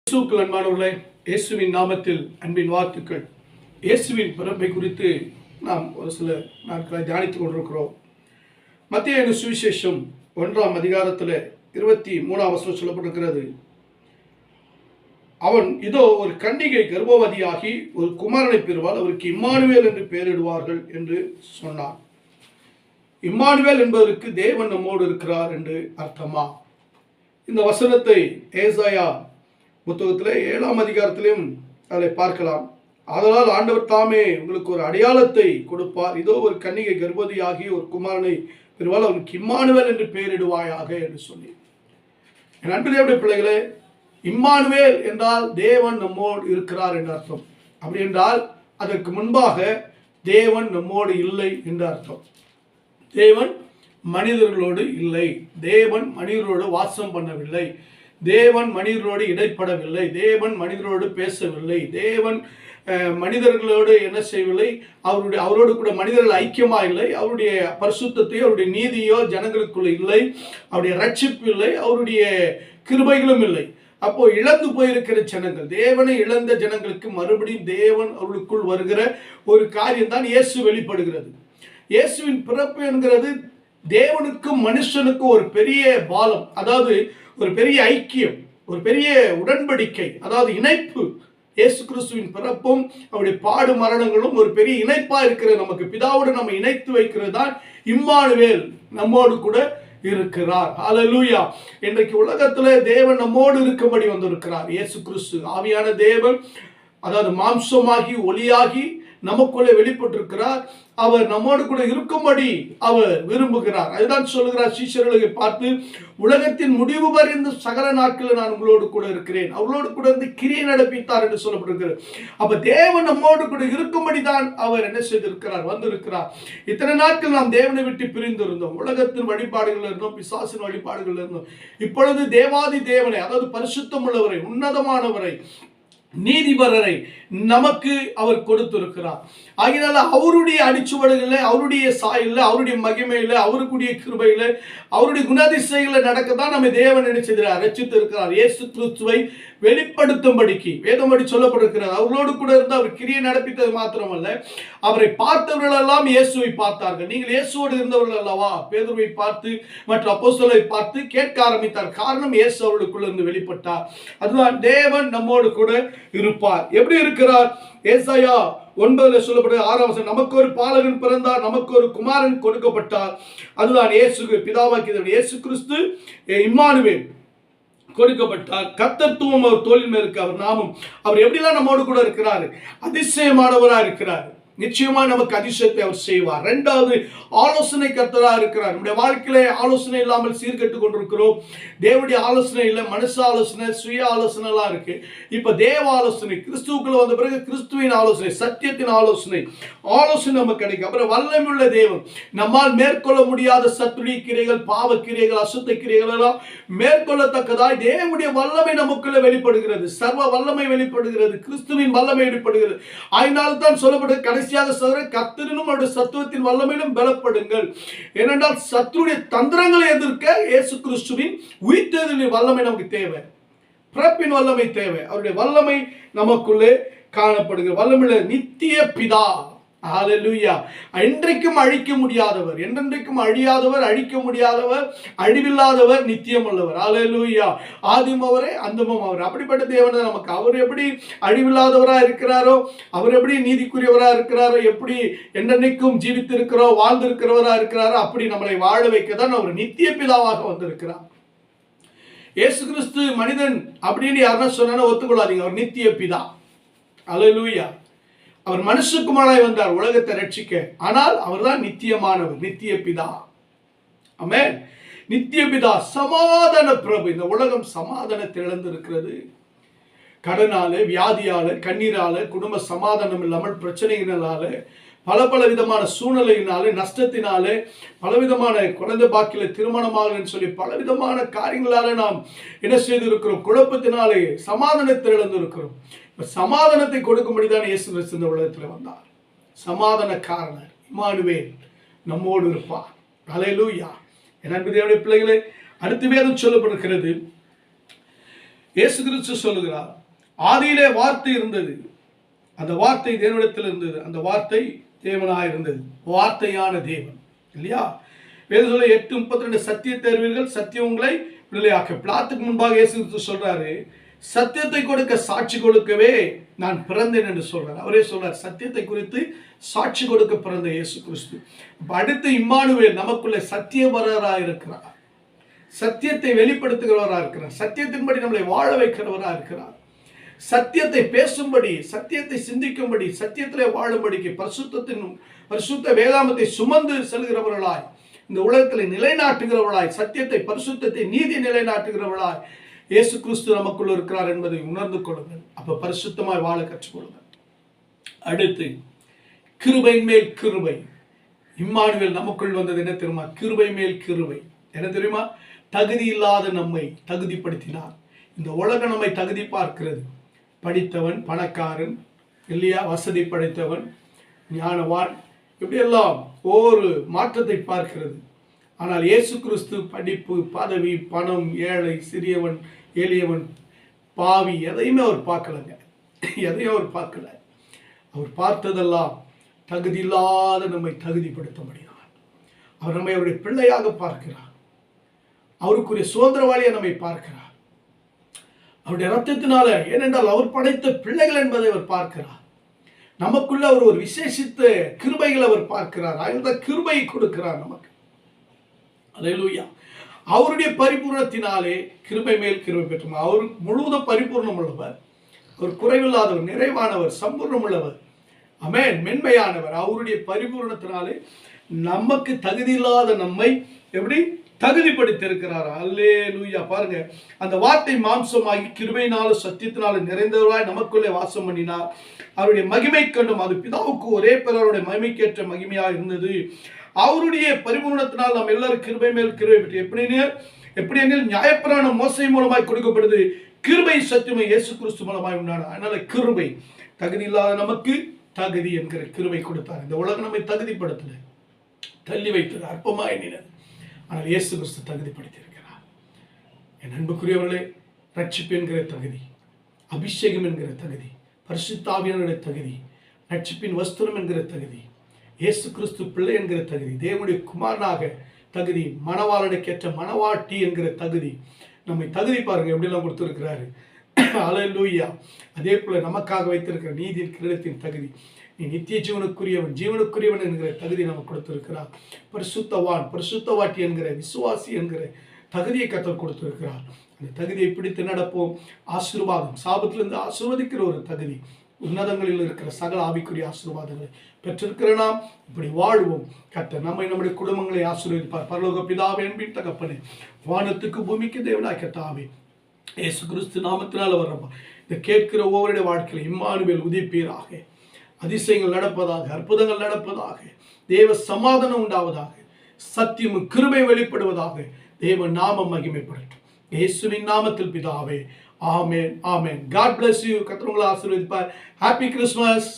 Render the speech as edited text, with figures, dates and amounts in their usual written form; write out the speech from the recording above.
இயேசுவுக்குள் அன்பானவர்களே, இயேசுவின் நாமத்தில் அன்பின் வாழ்த்துக்கள். இயேசுவின் பிறப்பை குறித்து நாம் ஒரு சில நாட்களை தியானித்துக் கொண்டிருக்கிறோம். மத்தேயு சுவிசேஷம் 1ஆம் அதிகாரத்தில் 23ஆம் வசனம் சொல்லப்பட்டிருக்கிறது. அவன் இதோ ஒரு கன்னிகை கர்ப்பவதியாகி ஒரு குமாரனை பெறுவாள், அவருக்கு இம்மானுவேல் என்று பெயரிடுவார்கள் என்று சொன்னார். இம்மானுவேல் என்பதற்கு தேவன் நம்மோடு இருக்கிறார் என்று அர்த்தமா? இந்த வசனத்தை ஏசாயா புத்தகத்தில் 7ஆம் அதிகாரத்திலும் அதை பார்க்கலாம். அதனால் ஆண்டவர் தாமே உங்களுக்கு ஒரு அடையாளத்தை கொடுப்பார். இதோ ஒரு கன்னிகை கர்ப்பவதியாகி ஒரு குமாரனை பெறுவாள், அவருக்கு இம்மானுவேல் என்று பெயரிடுவாயாக என்று சொல்லி. என் அன்பு தேவனுடைய பிள்ளைகளே, இம்மானுவேல் என்றால் தேவன் நம்மோடு இருக்கிறார் என்று அர்த்தம். அப்படி என்றால் அதற்கு முன்பாக தேவன் நம்மோடு இல்லை என்று அர்த்தம். தேவன் மனிதர்களோடு இல்லை, தேவன் மனிதர்களோடு வாசம் பண்ணவில்லை, தேவன் மனிதர்களோடு இடைப்படவில்லை, தேவன் மனிதர்களோடு பேசவில்லை, தேவன் மனிதர்களோடு என்ன செய்யவில்லை, அவரோடு கூட மனிதர்கள் ஐக்கியமாக இல்லை, அவருடைய பரிசுத்தத்தையோ அவருடைய நீதியோ ஜனங்களுக்குள்ள இல்லை, அவருடைய ரட்சிப்பு இல்லை, அவருடைய கிருபைகளும் இல்லை. அப்போ இழந்து போயிருக்கிற ஜனங்கள், தேவனை இழந்த ஜனங்களுக்கு மறுபடியும் தேவன் அவர்களுக்குள் வருகிற ஒரு காரியம் தான் இயேசு வெளிப்படுகிறது. இயேசுவின் பிறப்பு என்கிறது தேவனுக்கும் மனுஷனுக்கும் ஒரு பெரிய பாலம், அதாவது ஒரு பெரிய ஐக்கியம், ஒரு பெரிய உடன்படிக்கை, அதாவது இணைப்பு. இயேசு கிறிஸ்துவின் பிறப்பும் அவருடைய பாடு மரணங்களும் ஒரு பெரிய இணைப்பா இருக்கிற, நமக்கு பிதாவோடு நம்ம இணைத்து வைக்கிறது தான் இம்மானுவேல், நம்மோடு கூட இருக்கிறார். ஹல்லேலூயா. இன்றைக்கு உலகத்துல தேவன் நம்மோடு இருக்கும்படி வந்திருக்கிறார். இயேசு கிறிஸ்து ஆவியான தேவன், அதாவது மாம்சமாகி ஒளியாகி நமக்குள்ளே வெளிப்பட்டிருக்கிறார். அவர் நம்மோடு கூட இருக்கும்படி அவர் விரும்புகிறார். அதுதான் சொல்லுகிறார் சீஷர்களை பார்த்து, உலகத்தின் முடிவு வரைந்த சகல நாட்களில் நான் உங்களோடு கூட இருக்கிறேன், அவர்களோடு கூட இருந்து கிரியை நடப்பித்தார் என்று சொல்லப்பட்டிருக்கிறது. அப்ப தேவன் நம்மோடு கூட இருக்கும்படி தான் அவர் என்ன செய்திருக்கிறார், வந்திருக்கிறார். இத்தனை நாட்கள் நாம் தேவனை விட்டு பிரிந்து இருந்தோம், உலகத்தின் வழிபாடுகள் இருந்தோம், பிசாசின் வழிபாடுகள் இருந்தோம். இப்பொழுது தேவாதி தேவனை, அதாவது பரிசுத்தம் உள்ளவரை, உன்னதமானவரை, நீதிபரரை நமக்கு அவர் கொடுத்திருக்கிறார். ஆகினால அவருடைய அடிச்சுவடுகளில், அவருடைய சாயலில், அவருடைய மகிமையில், அவருக்குரிய கிருபையில், அவருடைய குணாதிசயங்களில் நடக்கத்தான் நம்ம தேவன் நினைச்சிருக்கிறார், ரட்சித்து இருக்கிறார். இயேசு கிறிஸ்துவை வெளிப்படுத்தும்படிக்கு வேதம்படி சொல்லப்பட்டிருக்கிறார். அவர்களோடு கூட இருந்து அவர் கிரியை நடப்பித்தது மாத்திரமல்ல, அவரை பார்த்தவர்கள் எல்லாம் இயேசுவை பார்த்தார்கள். நீங்கள் இயேசுவோடு இருந்தவர்கள் அல்லவா? பேதுருவை பார்த்து மற்ற அப்போஸ்தலரை பார்த்து கேட்க ஆரம்பித்தார். காரணம், இயேசு அவர்களுக்குள்ள இருந்து வெளிப்பட்டார். அதுதான் தேவன் நம்மோடு கூட இருப்பார். எப்படி இருக்கிறார்? ஏசாயா 9 சொல்லப்பட்ட 6ஆம் வசனம், நமக்கு ஒரு பாலகன் பிறந்தார், நமக்கு ஒரு குமாரன் கொடுக்கப்பட்டார். அதுதான் இயேசு, பிதாவாகிய இயேசு கிறிஸ்து இம்மானுவேல் கொடுக்கப்பட்டார். கர்த்தத்துவம் அவர் தோளின் மேல் இருக்கு, அவர் நாமம். அவர் எப்படிலாம் நம்மோடு கூட இருக்கிறார், அதிசயமானவராக இருக்கிறார். நிச்சயமா நமக்கு அதிசயத்தை அவர் செய்வார். இரண்டாவது, ஆலோசனை கர்த்தராக இருக்கிறார். நம்முடைய வாழ்க்கையில ஆலோசனை இல்லாமல் சீர்கெட்டு கொண்டிருக்கிறோம். தேவனுடைய ஆலோசனை இல்லை, மனுஷ ஆலோசனை, சுய ஆலோசனை எல்லாம் இருக்கு. இப்ப தேவ ஆலோசனை, கிறிஸ்துவுக்குள்ள வந்த பிறகு கிறிஸ்துவின் ஆலோசனை, சத்தியத்தின் ஆலோசனை நமக்கு கிடைக்கும். அப்புறம் வல்லமையுள்ள தேவன், நம்மால் மேற்கொள்ள முடியாத சத்துடைய கிரைகள், பாவ கிரைகள், அசுத்த கிரைகள் எல்லாம் மேற்கொள்ளத்தக்கதாய் தேவனுடைய வல்லமை நமக்குள்ள வெளிப்படுகிறது. சர்வ வல்லமை வெளிப்படுகிறது, கிறிஸ்துவின் வல்லமை வெளிப்படுகிறது. ஆயினால்தான் தான் சொல்லப்பட்ட கடைசி கர்த்தரிலும் அவருடைய சத்துவத்தின் வல்லமையிலும் பலப்படுங்கள். ஏனென்றால் சத்துருடைய தந்திரங்களை எதிர்க்க இயேசு கிறிஸ்துவின் உயிர்த்தெழுதலின் வல்லமை நமக்கு தேவை, பிறப்பின் வல்லமை தேவை. அவருடைய வல்லமை நமக்குள்ளே காணப்படுகிறது. வல்லமையுள்ள நித்திய பிதா, ஹல்லேலூயா. என்றைக்கும் அழிக்க முடியாதவர், என்றென்றைக்கும் அழியாதவர், அழிக்க முடியாதவர், அழிவில்லாதவர், நித்தியம் உள்ளவர். ஹல்லேலூயா. ஆதியும் அவரே, அந்தமும் அவர். அப்படிப்பட்ட தேவன் நமக்கு. அவர் எப்படி அழிவில்லாதவராக இருக்கிறாரோ, அவர் எப்படி நீதிக்குரியவராக இருக்கிறாரோ, எப்படி என்றென்னைக்கும் ஜீவித்திருக்கிறோம், வாழ்ந்திருக்கிறவராக இருக்கிறாரோ, அப்படி நம்மளை வாழ வைக்க தான் அவர் நித்திய பிதாவாக வந்திருக்கிறார். இயேசு கிறிஸ்து மனிதன் அப்படின்னு யாருன்னா சொன்னா ஒத்துக்கொள்ளாதீங்க, அவர் நித்திய பிதா. ஹல்லேலூயா. அவர் மனுஷகுமாரனாய் வந்தார் உலகத்தை ரட்சிக்க. ஆனால் அவர்தான் நித்தியமானவர், நித்திய பிதா. ஆமென். நித்திய பிதா, சமாதான பிரபு. இந்த உலகம் சமாதானத்தை இழந்திருக்கிறது. கடனால, வியாதியால, கண்ணீரால, குடும்ப சமாதானம் இல்லாமல் பிரச்சனைகளால, பல விதமான சூழ்நிலையினாலே, நஷ்டத்தினாலே, பலவிதமான குழந்தை பாக்கியில திருமணமாக சொல்லி பலவிதமான காரியங்களால நாம் என்ன செய்திருக்கிறோம், குழப்பத்தினாலே சமாதானத்தை இழந்திருக்கிறோம். சமாதானத்தை கொடுக்கும்படிதான் இயேசு கிறிஸ்து இந்த உலகத்தில் வந்தார். சமாதான காரணர் இம்மானுவேல் நம்மோடு இருப்பார். ஹல்லேலூயா. என் அன்பு தேவனுடைய பிள்ளைகளே, அடுத்த வேதம் சொல்லப்படுகிறது, இயேசு கிறிஸ்து சொல்லுகிறார், ஆதியிலே வார்த்தை இருந்தது, அந்த வார்த்தை தேவனிடத்தில் இருந்தது, அந்த வார்த்தை தேவனாய் இருந்தது, வார்த்தையான தேவன் இல்லையா? வேதத்துல 8:32 சத்தியத்தை அறிவீர்கள், சத்தியம் உங்களை விடுதலையாக்க. பிளாத்துக்கு முன்பாக இயேசு கிறிஸ்து சொல்றாரு, சத்தியத்தை கொடுக்க சாட்சி கொடுக்கவே நான் பிறந்தேன் என்று சொல்றார். அவரே சொல்றார், சத்தியத்தை குறித்து சாட்சி கொடுக்க பிறந்த இயேசு கிறிஸ்து. அடுத்து இம்மானுவேல் நமக்குள்ள சத்தியவரராக இருக்கிறார், சத்தியத்தை வெளிப்படுத்துகிறவராக இருக்கிறார், சத்தியத்தின்படி நம்மளை வாழ வைக்கிறவராக இருக்கிறார், சத்தியத்தை பேசும்படி, சத்தியத்தை சிந்திக்கும்படி, சத்தியத்திலே வாழும்படிக்கு பரிசுத்த வேதாமத்தை சுமந்து செல்கிறவர்களாய், இந்த உலகத்தில் நிலைநாட்டுகிறவர்களாய், சத்தியத்தை பரிசுத்தத்தை நீதி நிலைநாட்டுகிறவர்களாய் இயேசு கிறிஸ்து நமக்குள்ள இருக்கிறார் என்பதை உணர்ந்து கொள்ளுங்கள். அப்ப பரிசுத்தமாய் வாழ கற்றுக்கொள்ளுங்கள். அடுத்து கிருபையின் மேல் கிருபை. இம்மானுவேல் நமக்குள் வந்தது என்ன தெரியுமா? கிருபை மேல் கிருபை. என்ன தெரியுமா? தகுதி இல்லாத நம்மை தகுதிப்படுத்தினார். இந்த உலகம் நம்மை தகுதி பார்க்கிறது. படித்தவன், பணக்காரன் இல்லையா, வசதி படைத்தவன், ஞானவான், இப்படியெல்லாம் ஒவ்வொரு மாற்றத்தை பார்க்கிறது. ஆனால் இயேசு கிறிஸ்து படிப்பு, பதவி, பணம், ஏழை, சிறியவன், எளியவன், பாவி எதையுமே அவர் பார்க்கலங்க. எதையும் அவர் பார்க்கல. அவர் பார்த்ததெல்லாம் தகுதி இல்லாத நம்மை தகுதிப்படுத்த முடியாது. அவர் நம்மை அவருடைய பிள்ளையாக பார்க்கிறார். அவருக்குரிய சுதந்திரவாளியை நம்மை பார்க்கிறார். அவருடைய ரத்தத்தினால, ஏனென்றால் அவர் படைத்த பிள்ளைகள் என்பதை அவர் பார்க்கிறார். நமக்குள்ள அவர் ஒரு விசேஷித்த கிருபைகளை அவர் பார்க்கிறார். அந்த கிருபையை கொடுக்கிறார் நமக்கு. அல்லேலூயா. அவருடைய பரிபூர்ணத்தினாலே கிருபை மேல் கிருபை பெற்றோம். அவர் முழுவதும் பரிபூர்ணம் உள்ளவர், அவர் குறைவில்லாதவர், நிறைவானவர், சம்பூர்ணம் உள்ளவர், ஆமென், மென்மையானவர். அவருடைய பரிபூர்ணத்தினாலே நமக்கு தகுதி இல்லாத நம்மை எப்படி தகுதிப்படுத்தி இருக்கிறார். அல்லேலூயா. பாருங்க, அந்த வார்த்தை மாம்சமாகி கிருபையினாலும் சத்தியத்தினாலும் நிறைந்தவராய் நமக்குள்ளே வாசம் பண்ணினார். அவருடைய மகிமை கண்டும் அது பிதாவுக்கு ஒரே பிறருடைய மகிமைக்கேற்ற மகிமையாக இருந்தது. அவருடைய பரிபூர்ணத்தினால் நாம் எல்லாரும் கிருபை மேல் கிருபை பெற்று எப்படி எனில் நியாயப்பிரமாணம் மோசை மூலமாய் கொடுக்கப்படுது, கிருபை சத்தியமை இயேசு கிறிஸ்து மூலமாய் உண்டான. அதனால கிருபை, தகுதி இல்லாத நமக்கு தகுதி என்கிற கிருபை கொடுத்தார். இந்த உலகம் நம்மை தகுதிப்படுத்தல, தள்ளி வைத்தது, அற்பமாய் எண்ணினது. ஆனால் இயேசு கிறிஸ்து தகுதிப்படுத்தி இருக்கிறார். என் அன்புக்குரியவர்களே, ரட்சிப்பு என்கிற தகுதி, அபிஷேகம் என்கிற தகுதி, பரிசுத்த ஆவியானவருடைய தகுதி, ரட்சிப்பின் வஸ்திரம் என்கிற தகுதி, இயேசு கிறிஸ்து பிள்ளை என்கிற தகுதி, தேவனுடைய குமாரனாக தகுதி, மணவாளனுக்கேற்ற மணவாட்டி என்கிற தகுதி, நம்மை தகுதி பாருங்க எப்படிலாம் கொடுத்திருக்கிறாரு. அல்லேலூயா. அதே போல நமக்காக வைத்திருக்கிற நீதியின் கிரீடத்தின் தகுதி, நீ நித்திய ஜீவனுக்குரியவன், ஜீவனுக்குரியவன் என்கிற தகுதி நமக்கு கொடுத்திருக்கிறார். பரிசுத்தவான், பரிசுத்தவாட்டி என்கிற, விசுவாசி என்கிற தகுதியை கர்த்தர் கொடுத்திருக்கிறார். அந்த தகுதியை பிடித்து நடப்போம். ஆசீர்வாதம், சாபத்திலிருந்து ஆசீர்வதிக்கிற ஒரு தகுதி, உன்னதங்களில் இருக்கிற சகல ஆவிக்குரிய ஆசீர்வாதங்களை பெற்றிருக்கிற நாம் இப்படி வாழ்வோம். கர்த்தர் நம்மை, நம்முடைய குடும்பங்களை ஆசீர்வதிப்பார். பரலோக பிதாவே, அன்பின் தகப்பனே, வானத்துக்கு பூமிக்கு தேவனாய் கர்த்தாவே, இயேசு கிறிஸ்து நாமத்தினால வர்றப்பா, இதை கேட்கிற ஒவ்வொருடைய வாழ்க்கையில் இம்மானுவேல் உதிப்பீராக, அதிசயங்கள் நடப்பதாக, அற்புதங்கள் நடப்பதாக, தேவ சமாதானம் உண்டாவதாக, சத்தியமும் கிருபை வெளிப்படுவதாக, தேவ நாமம் மகிமைப்படட்டும். இயேசுவின் நாமத்தில் பிதாவே, ஆமென், ஆமென். God bless you. கர்த்தர் உங்களை ஆசீர்வதிப்பார். Happy Christmas.